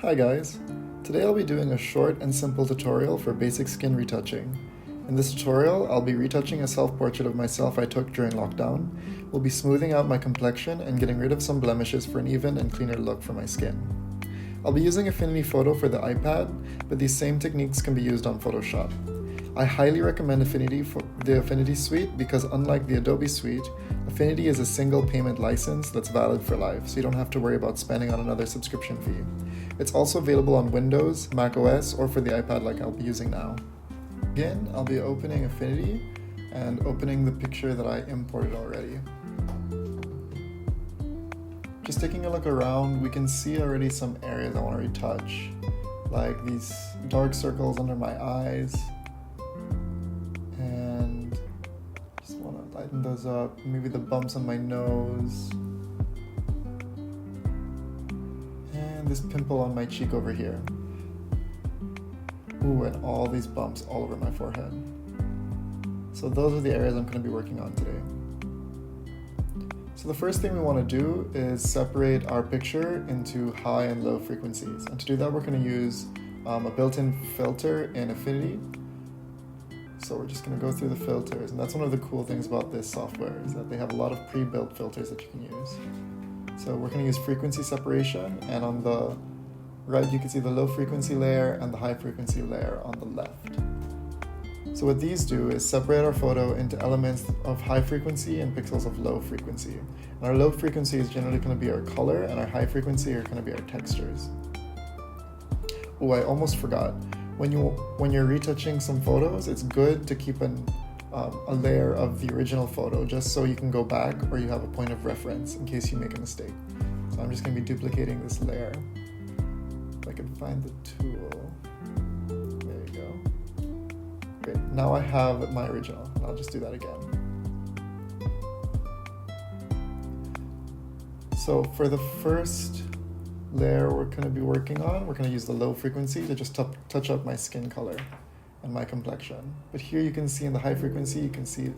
Hi guys! Today I'll be doing a short and simple tutorial for basic skin retouching. In this tutorial, I'll be retouching a self-portrait of myself I took during lockdown. We'll be smoothing out my complexion and getting rid of some blemishes for an even and cleaner look for my skin. I'll be using Affinity Photo for the iPad, but these same techniques can be used on Photoshop. I highly recommend Affinity for the Affinity Suite because unlike the Adobe Suite, Affinity is a single payment license that's valid for life, so you don't have to worry about spending on another subscription fee. It's also available on Windows, Mac OS, or for the iPad like I'll be using now. Again, I'll be opening Affinity and opening the picture that I imported already. Just taking a look around, we can see already some areas I want to retouch, like these dark circles under my eyes, and just want to lighten those up, maybe the bumps on my nose, and this pimple on my cheek over here. Ooh, and all these bumps all over my forehead. So those are the areas I'm going to be working on today. So the first thing we want to do is separate our picture into high and low frequencies. And to do that, we're going to use a built-in filter in Affinity. So we're just going to go through the filters. And that's one of the cool things about this software, is that they have a lot of pre-built filters that you can use. So we're going to use frequency separation, and on the right you can see the low frequency layer and the high frequency layer on the left. So what these do is separate our photo into elements of high frequency and pixels of low frequency. And our low frequency is generally going to be our color, and our high frequency are going to be our textures. Oh, I almost forgot. When you're retouching some photos, it's good to keep a layer of the original photo just so you can go back or you have a point of reference in case you make a mistake. So I'm just going to be duplicating this layer. If I can find the tool. There you go. Great. Now I have my original, and I'll just do that again. So for the first layer we're going to be working on, we're going to use the low frequency to just touch up my skin color and my complexion. But here you can see in the high frequency, you can see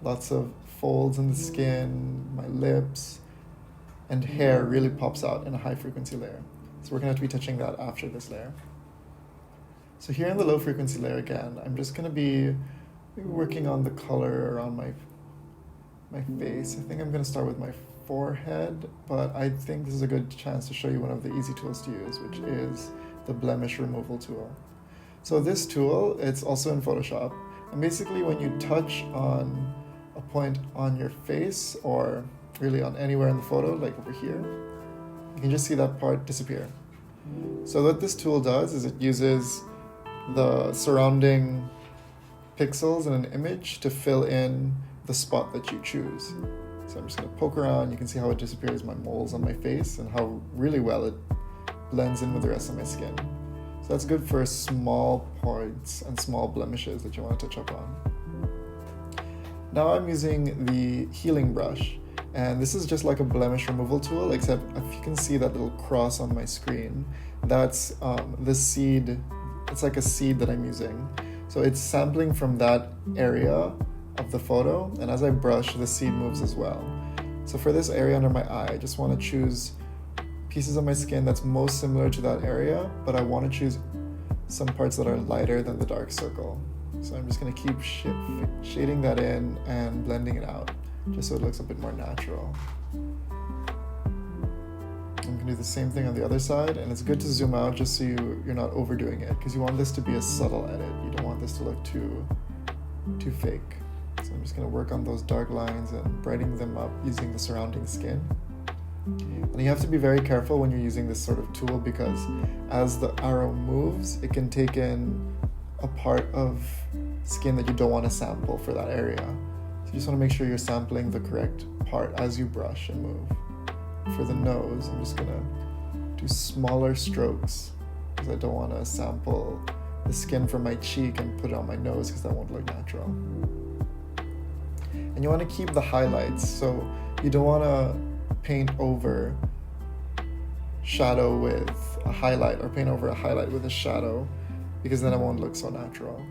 lots of folds in the skin, my lips, and hair really pops out in a high frequency layer. So we're going to have to be touching that after this layer. So here in the low frequency layer again, I'm just going to be working on the color around my face. I think I'm going to start with my forehead, but I think this is a good chance to show you one of the easy tools to use, which is the blemish removal tool. So this tool, it's also in Photoshop, and basically when you touch on a point on your face, or really on anywhere in the photo, like over here, you can just see that part disappear. So what this tool does is it uses the surrounding pixels in an image to fill in the spot that you choose. So I'm just going to poke around. You can see how it disappears my moles on my face and how really well it blends in with the rest of my skin. So that's good for small points and small blemishes that you want to touch up on. Now I'm using the healing brush, and this is just like a blemish removal tool, except if you can see that little cross on my screen, that's the seed. It's like a seed that I'm using. So it's sampling from that area of the photo, and as I brush, the seed moves as well. So for this area under my eye, I just want to choose pieces of my skin that's most similar to that area, but I want to choose some parts that are lighter than the dark circle. So I'm just going to keep shading that in and blending it out, just so it looks a bit more natural. I'm going to do the same thing on the other side, and it's good to zoom out just so you're not overdoing it, because you want this to be a subtle edit. You don't want this to look too fake. So I'm just going to work on those dark lines and brighten them up using the surrounding skin. And you have to be very careful when you're using this sort of tool, because as the arrow moves, it can take in a part of skin that you don't want to sample for that area. So you just want to make sure you're sampling the correct part as you brush and move. For the nose, I'm just going to do smaller strokes because I don't want to sample the skin from my cheek and put it on my nose because that won't look natural. And you want to keep the highlights, so you don't want to paint over shadow with a highlight or paint over a highlight with a shadow, because then it won't look so natural.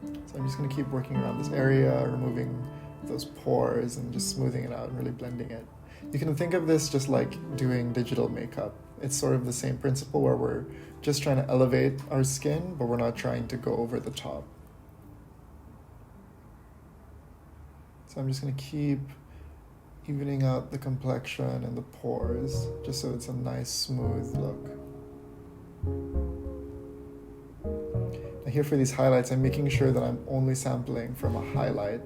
So I'm just going to keep working around this area, removing those pores and just smoothing it out and really blending it. You can think of this just like doing digital makeup. it's sort of the same principle where we're just trying to elevate our skin, but we're not trying to go over the top. So I'm just going to keep evening out the complexion and the pores, just so it's a nice smooth look. Now here for these highlights, I'm making sure that I'm only sampling from a highlight,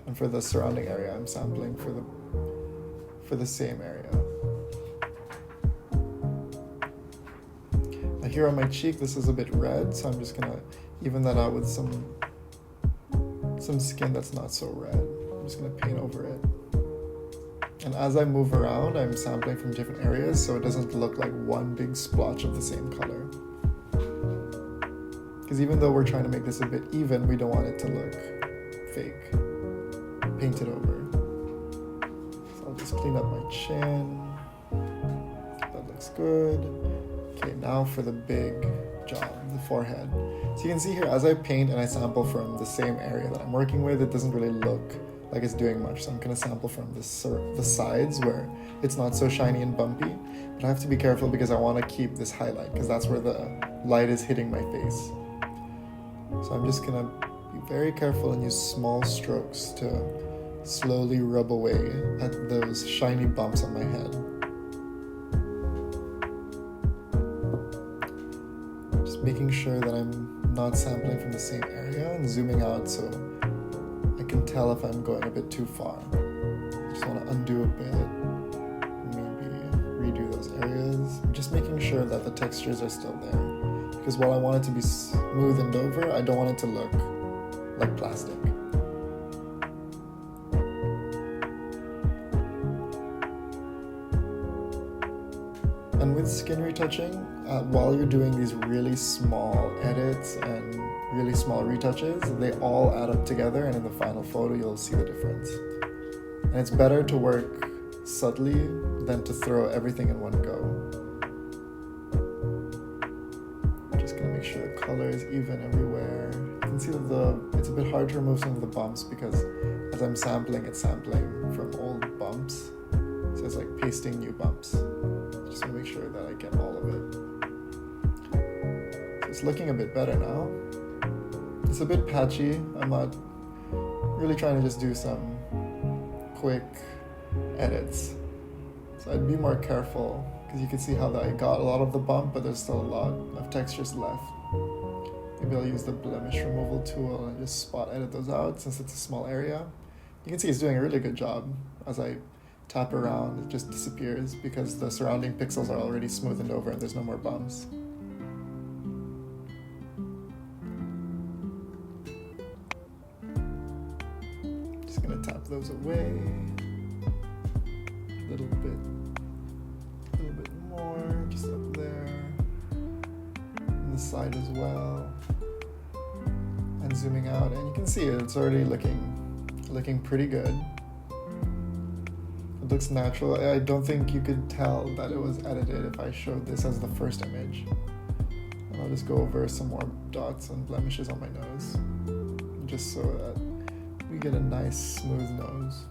and for the surrounding area, I'm sampling for the same area. Now here on my cheek, this is a bit red, so I'm just gonna even that out with some skin that's not so red. I'm just gonna paint over it. And as I move around, I'm sampling from different areas so it doesn't look like one big splotch of the same color. Because even though we're trying to make this a bit even, we don't want it to look fake. Paint it over. So I'll just clean up my chin. That looks good. Okay, now for the big job, the forehead. So you can see here, as I paint and I sample from the same area that I'm working with, it doesn't really look like it's doing much. So I'm going to sample from the sides where it's not so shiny and bumpy. But I have to be careful because I want to keep this highlight because that's where the light is hitting my face. So I'm just going to be very careful and use small strokes to slowly rub away at those shiny bumps on my head. Just making sure that I'm not sampling from the same area and zooming out so I can tell if I'm going a bit too far. Just want to undo a bit, maybe redo those areas. I'm just making sure that the textures are still there. Because while I want it to be smoothened over, I don't want it to look like plastic. And with skin retouching, while you're doing these really small edits and really small retouches, they all add up together, and in the final photo you'll see the difference. And it's better to work subtly than to throw everything in one go. Just gonna make sure the color is even everywhere. You can see that it's a bit hard to remove some of the bumps because as I'm sampling, it's sampling from old bumps. So it's like pasting new bumps. Just want to make sure that I get all of it. So it's looking a bit better now. It's a bit patchy. I'm not really trying to just do some quick edits. So I'd be more careful because you can see how I got a lot of the bump, but there's still a lot of textures left. Maybe I'll use the blemish removal tool and just spot edit those out since it's a small area. You can see it's doing a really good job. As I tap around, it just disappears because the surrounding pixels are already smoothened over and there's no more bumps. Just gonna tap those away a little bit more, just up there, and the side as well, and zooming out, and you can see it's already looking pretty good. It looks natural. I don't think you could tell that it was edited if I showed this as the first image. And I'll just go over some more dots and blemishes on my nose, just so that we get a nice smooth nose.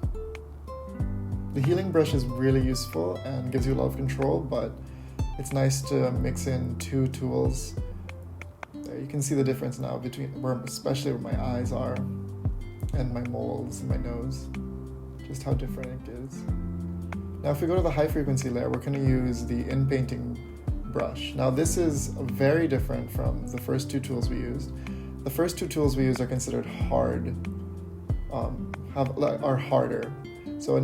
The healing brush is really useful and gives you a lot of control, but it's nice to mix in two tools. There, you can see the difference now especially where my eyes are and my moles in my nose, just how different it is. Now if we go to the high frequency layer, we're going to use the in-painting brush. Now this is very different from the first two tools we used. The first two tools we used are considered are harder. So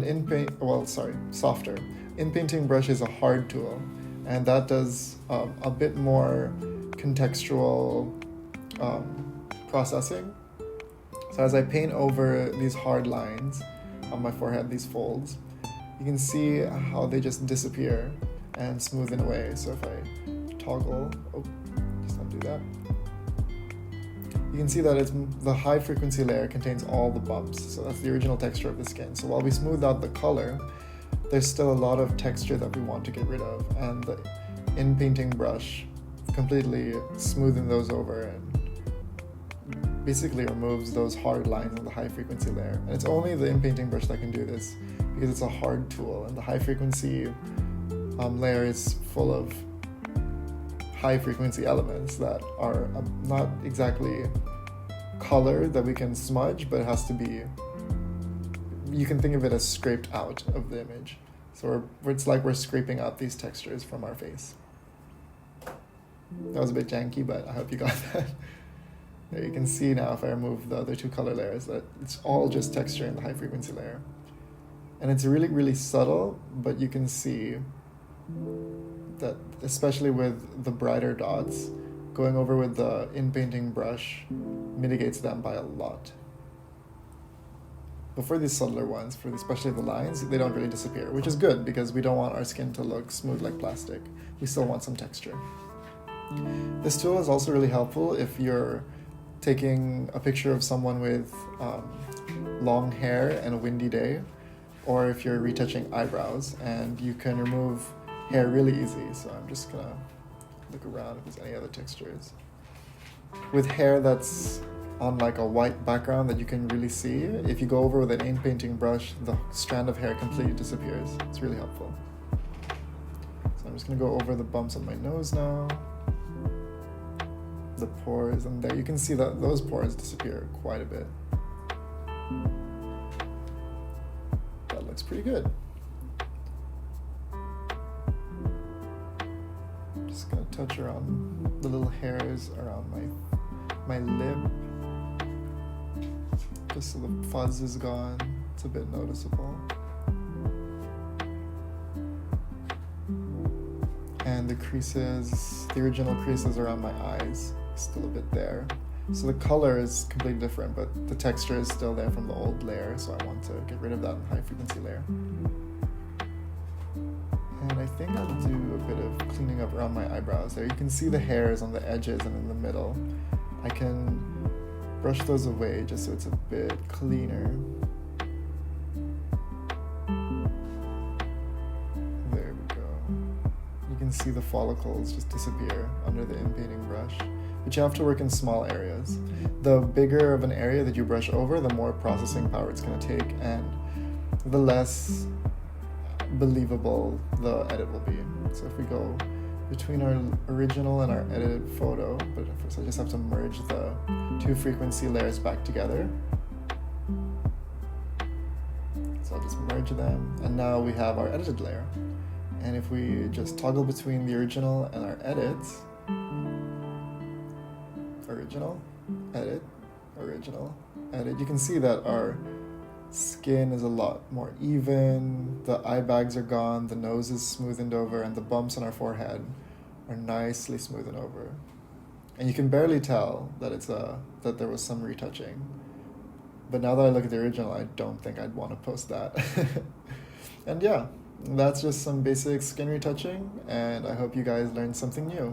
softer. In-painting brush is a hard tool, and that does a bit more contextual processing. So as I paint over these hard lines on my forehead, these folds, you can see how they just disappear and smoothen away. So if I toggle, just undo that. You can see that the high frequency layer contains all the bumps. So that's the original texture of the skin. So while we smooth out the color, there's still a lot of texture that we want to get rid of. And the in-painting brush completely smoothing those over and basically removes those hard lines on the high frequency layer. And it's only the in-painting brush that can do this because it's a hard tool, and the high frequency layer is full of high frequency elements that are not exactly color that we can smudge, but it has to be, you can think of it as scraped out of the image. So it's like we're scraping out these textures from our face. That was a bit janky, but I hope you got that. There you can see now, if I remove the other two color layers, that it's all just texture in the high frequency layer. And it's really, really subtle, but you can see that, especially with the brighter dots, going over with the in-painting brush mitigates them by a lot. But for these subtler ones, for especially the lines, they don't really disappear, which is good because we don't want our skin to look smooth like plastic. We still want some texture. This tool is also really helpful if you're taking a picture of someone with long hair and a windy day, or if you're retouching eyebrows, and you can remove hair really easy. So I'm just gonna look around if there's any other textures. With hair that's on like a white background that you can really see, if you go over with an ink painting brush, the strand of hair completely disappears. It's really helpful. So I'm just gonna go over the bumps on my nose now. The pores, and there you can see that those pores disappear quite a bit. That looks pretty good. I'm just gonna touch around the little hairs around my lip, just so the fuzz is gone. It's a bit noticeable. And the creases, the original creases around my eyes, still a bit there. So the color is completely different, but the texture is still there from the old layer, so I want to get rid of that high frequency layer. And I think I'll do a bit of cleaning up around my eyebrows there. You can see the hairs on the edges and in the middle. I can brush those away just so it's a bit cleaner. There we go. You can see the follicles just disappear under the in-painting brush. But you have to work in small areas. The bigger of an area that you brush over, the more processing power it's going to take, and the less believable the edit will be. So if we go between our original and our edited photo, but first I just have to merge the two frequency layers back together. So I'll just merge them, and now we have our edited layer. And if we just toggle between the original and our edits, original, edit, original, edit, you can see that our skin is a lot more even, the eye bags are gone, the nose is smoothened over, and the bumps on our forehead are nicely smoothened over. And you can barely tell that that there was some retouching. But now that I look at the original, I don't think I'd want to post that. And yeah, that's just some basic skin retouching, and I hope you guys learned something new.